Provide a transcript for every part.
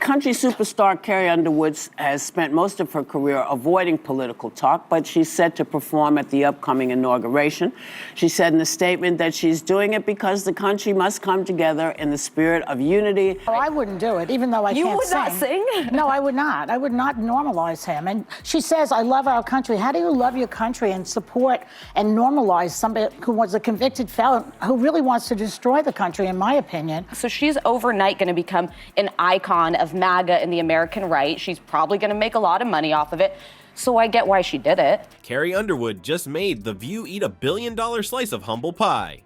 Country superstar Carrie Underwood has spent most of her career avoiding political talk, but she's set to perform at the upcoming inauguration. She said in a statement that she's doing it because the country must come together in the spirit of unity. Oh, I wouldn't do it, even though I can't sing. You would not sing? No, I would not. I would not normalize him. And she says, I love our country. How do you love your country and support and normalize somebody who was a convicted felon who really wants to destroy the country, in my opinion? So she's overnight going to become an icon of MAGA and the American right. She's probably going to make a lot of money off of it. So I get why she did it. Carrie Underwood just made The View eat $1 billion slice of humble pie.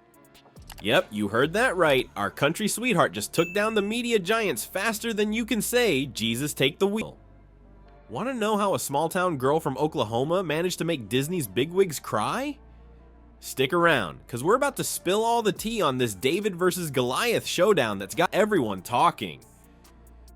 Yep, you heard that right. Our country sweetheart just took down the media giants faster than you can say, Jesus take the wheel. Want to know how a small-town girl from Oklahoma managed to make Disney's bigwigs cry? Stick around, because we're about to spill all the tea on this David versus Goliath showdown that's got everyone talking.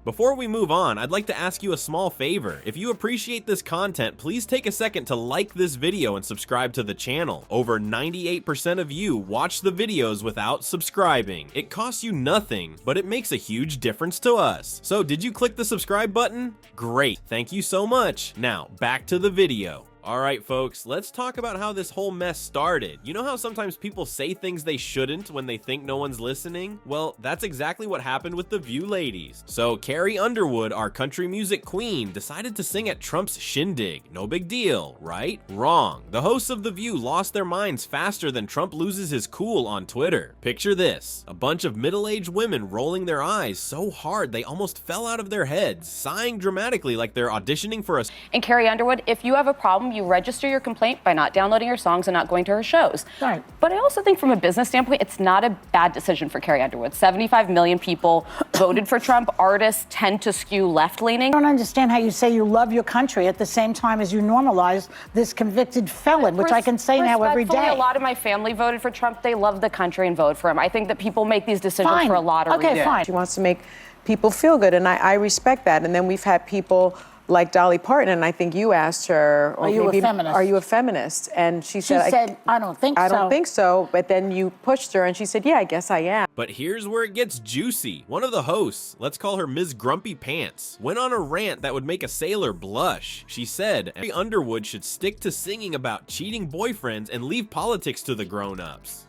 Before we move on, I'd like to ask you a small favor. If you appreciate this content, please take a second to like this video and subscribe to the channel. Over 98% of you watch the videos without subscribing. It costs you nothing, but it makes a huge difference to us. So did you click the subscribe button? Great, thank you so much. Now, back to the video. Alright folks, let's talk about how this whole mess started. You know how sometimes people say things they shouldn't when they think no one's listening? Well, that's exactly what happened with the View ladies. So Carrie Underwood, our country music queen, decided to sing at Trump's shindig. No big deal, right? Wrong. The hosts of The View lost their minds faster than Trump loses his cool on Twitter. Picture this, a bunch of middle-aged women rolling their eyes so hard they almost fell out of their heads, sighing dramatically like they're auditioning for a... And Carrie Underwood, if you have a problem, you register your complaint by not downloading her songs and not going to her shows. Right. But I also think from a business standpoint, it's not a bad decision for Carrie Underwood. 75 million people voted for Trump. Artists tend to skew left-leaning. I don't understand how you say you love your country at the same time as you normalize this convicted felon, which I can say now every day. A lot of my family voted for Trump. They love the country and vote for him. I think that people make these decisions Fine. for a lot of reasons. Okay, fine. She wants to make people feel good, and I respect that. And then we've had people like Dolly Parton, and I think you asked her, or Are you a feminist? Are you a feminist? And she said, I don't think so. I don't think so. But then you pushed her, and she said, yeah, I guess I am. But here's where it gets juicy. One of the hosts, let's call her Ms. Grumpy Pants, went on a rant that would make a sailor blush. She said Carrie Underwood should stick to singing about cheating boyfriends and leave politics to the grown-ups.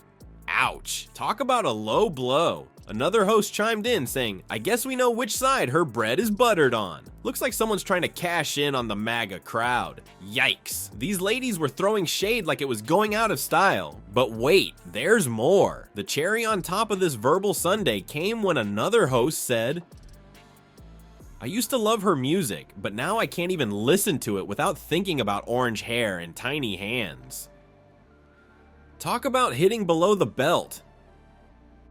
Ouch. Talk about a low blow. Another host chimed in saying, I guess we know which side her bread is buttered on. Looks like someone's trying to cash in on the MAGA crowd. Yikes. These ladies were throwing shade like it was going out of style. But wait, there's more. The cherry on top of this verbal sundae came when another host said, I used to love her music, but now I can't even listen to it without thinking about orange hair and tiny hands. Talk about hitting below the belt.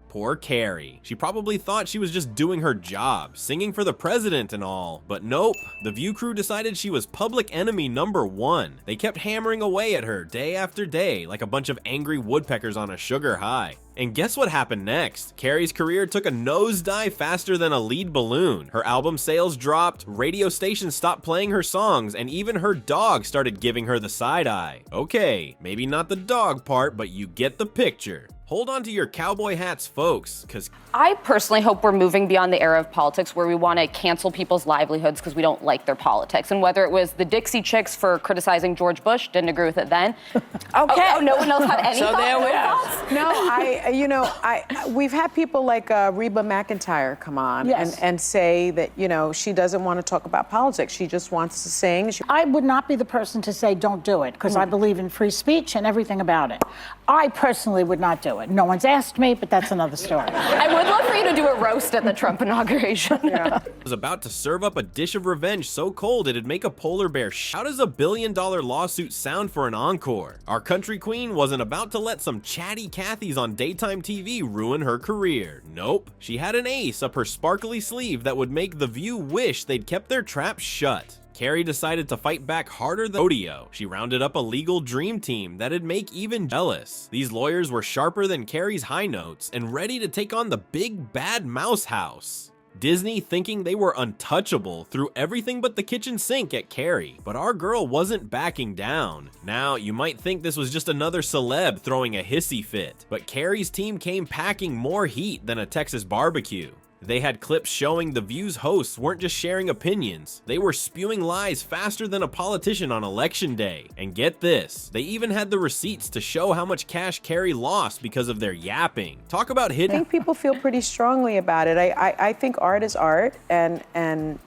Poor Carrie. She probably thought she was just doing her job, singing for the president and all, but nope. The View crew decided she was public enemy #1. They kept hammering away at her day after day like a bunch of angry woodpeckers on a sugar high. And guess what happened next? Carrie's career took a nosedive faster than a lead balloon. Her album sales dropped, radio stations stopped playing her songs, and even her dog started giving her the side eye. Okay, maybe not the dog part, but you get the picture. Hold on to your cowboy hats, folks, because I personally hope we're moving beyond the era of politics where we want to cancel people's livelihoods because we don't like their politics. And whether it was the Dixie Chicks for criticizing George Bush, didn't agree with it then. Okay. Oh, no one else had any So thoughts? there we are. No, we've had people like Reba McEntire come on Yes. and say that, she doesn't want to talk about politics. She just wants to sing. I would not be the person to say don't do it, because I believe in free speech and everything about it. I personally would not do it. No one's asked me, but that's another story. I would love for you to do a roast at the Trump inauguration. Yeah. was about to serve up a dish of revenge so cold it'd make a polar bear How does $1 billion lawsuit sound for an encore? Our country queen wasn't about to let some chatty Cathys on daytime TV ruin her career. Nope. She had an ace up her sparkly sleeve that would make The View wish they'd kept their trap shut. Carrie decided to fight back harder than rodeo. She rounded up a legal dream team that'd make even jealous. These lawyers were sharper than Carrie's high notes and ready to take on the big bad mouse house. Disney, thinking they were untouchable, threw everything but the kitchen sink at Carrie, but our girl wasn't backing down. Now, you might think this was just another celeb throwing a hissy fit, but Carrie's team came packing more heat than a Texas barbecue. They had clips showing The View's hosts weren't just sharing opinions, they were spewing lies faster than a politician on election day. And get this, they even had the receipts to show how much cash Carrie lost because of their yapping. Talk about I hidden. think people feel pretty strongly about it. I think art is art, and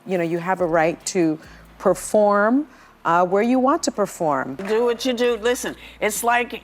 you know, you have a right to perform where you want to perform. Do what you do. Listen, it's like,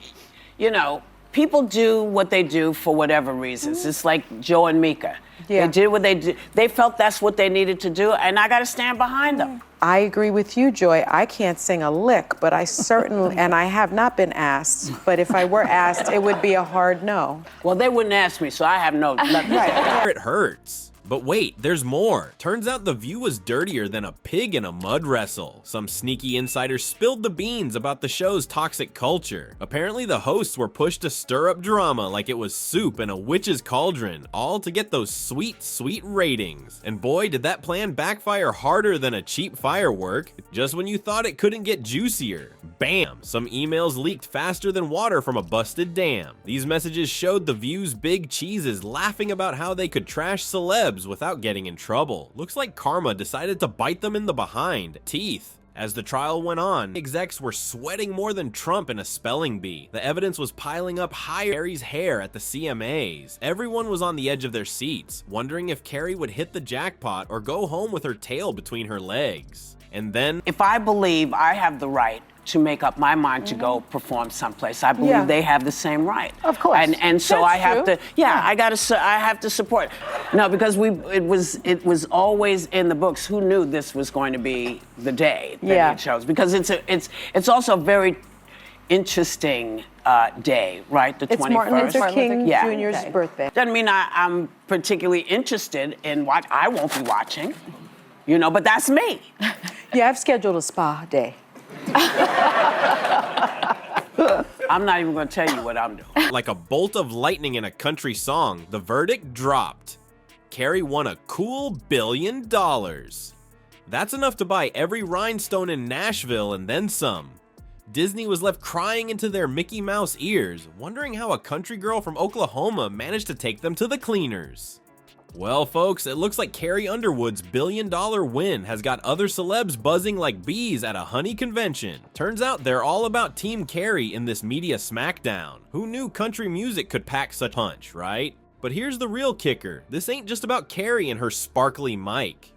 you know, people do what they do for whatever reasons. It's like Joe and Mika. Yeah. They did what they did. They felt that's what they needed to do, and I got to stand behind them. I agree with you, Joy. I can't sing a lick, but I certainly, and I have not been asked, but if I were asked, it would be a hard no. Well, they wouldn't ask me, so I have nothing to say. It hurts. But wait, there's more. Turns out The View was dirtier than a pig in a mud wrestle. Some sneaky insiders spilled the beans about the show's toxic culture. Apparently the hosts were pushed to stir up drama like it was soup in a witch's cauldron, all to get those sweet, sweet ratings. And boy, did that plan backfire harder than a cheap firework. Just when you thought it couldn't get juicier. Bam! Some emails leaked faster than water from a busted dam. These messages showed The View's big cheeses laughing about how they could trash celebs without getting in trouble. Looks like karma decided to bite them in the behind teeth. As the trial went on, execs were sweating more than Trump in a spelling bee. The evidence was piling up higher Carrie's hair at the CMAs. Everyone was on the edge of their seats, wondering if Carrie would hit the jackpot or go home with her tail between her legs. And then, If I believe I have the right to make up my mind to go perform someplace, I believe Yeah. they have the same right. Of course. And so That's I have true. to, I have to support. No, because it was always in the books. Who knew this was going to be the day that Yeah. it chose? Because it's also a very interesting day, right? The 21st. It's Martin Luther King Yeah. Jr.'s birthday. Doesn't mean I'm particularly interested in what I won't be watching, you know, but that's me. Yeah, I've scheduled a spa day. I'm not even going to tell you what I'm doing. like a bolt of lightning in a country song, the verdict dropped. Carrie won a cool $1 billion. That's enough to buy every rhinestone in Nashville and then some. Disney was left crying into their Mickey Mouse ears, wondering how a country girl from Oklahoma managed to take them to the cleaners. Well, folks, it looks like Carrie Underwood's $1 billion win has got other celebs buzzing like bees at a honey convention. Turns out they're all about Team Carrie in this media smackdown. Who knew country music could pack such punch, right? But here's the real kicker. This ain't just about Carrie and her sparkly mic.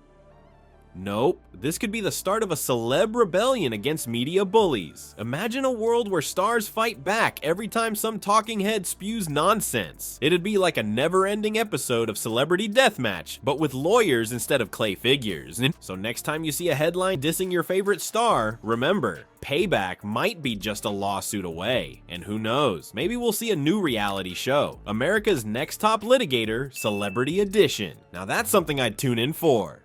Nope, this could be the start of a celeb rebellion against media bullies. Imagine a world where stars fight back every time some talking head spews nonsense. It'd be like a never-ending episode of Celebrity Deathmatch, but with lawyers instead of clay figures. So next time you see a headline dissing your favorite star, remember, payback might be just a lawsuit away. And who knows, maybe we'll see a new reality show, America's Next Top Litigator, Celebrity Edition. Now that's something I'd tune in for.